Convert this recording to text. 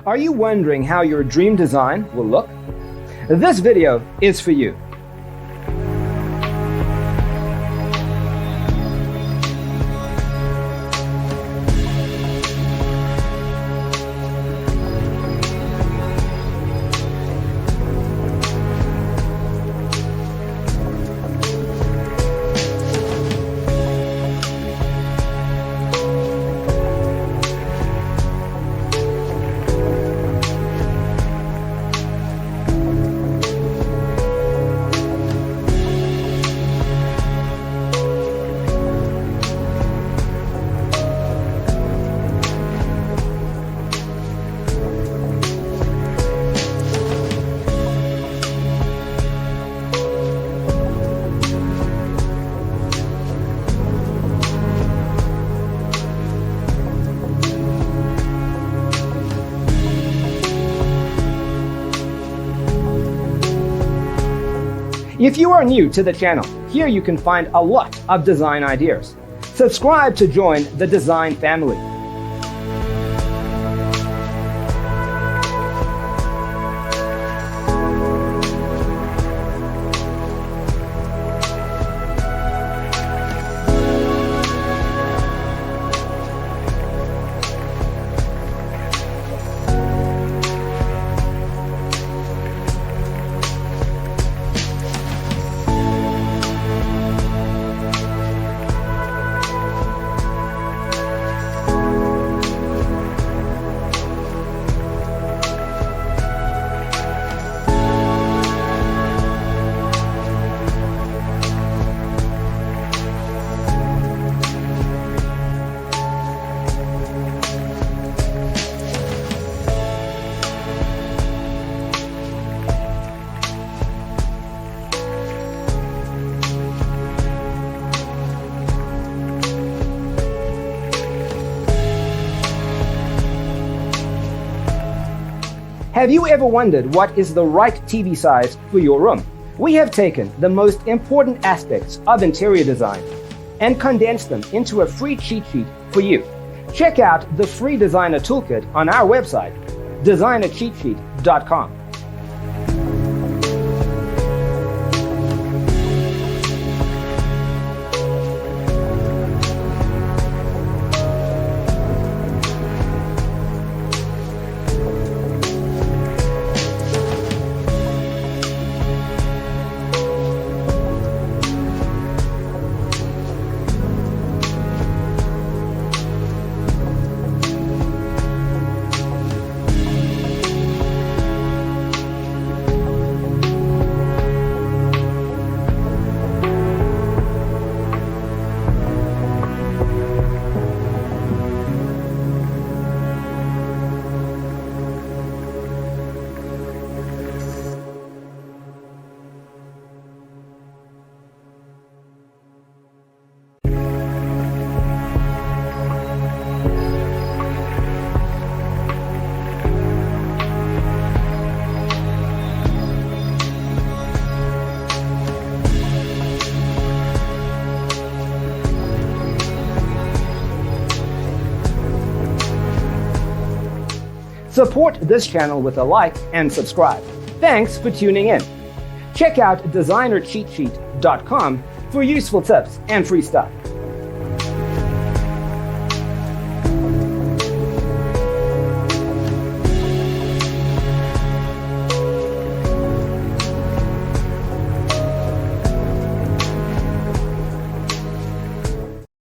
Are you wondering how your dream design will look? This video is for you. If you are new to the channel, here you can find a lot of design ideas. Subscribe to join the design family. Have you ever wondered what is the right TV size for your room? We have taken the most important aspects of interior design and condensed them into a free cheat sheet for you. Check out the free designer toolkit on our website, designercheatsheet.com. Support this channel with a like and subscribe. Thanks for tuning in. Check out designercheatsheet.com for useful tips and free stuff.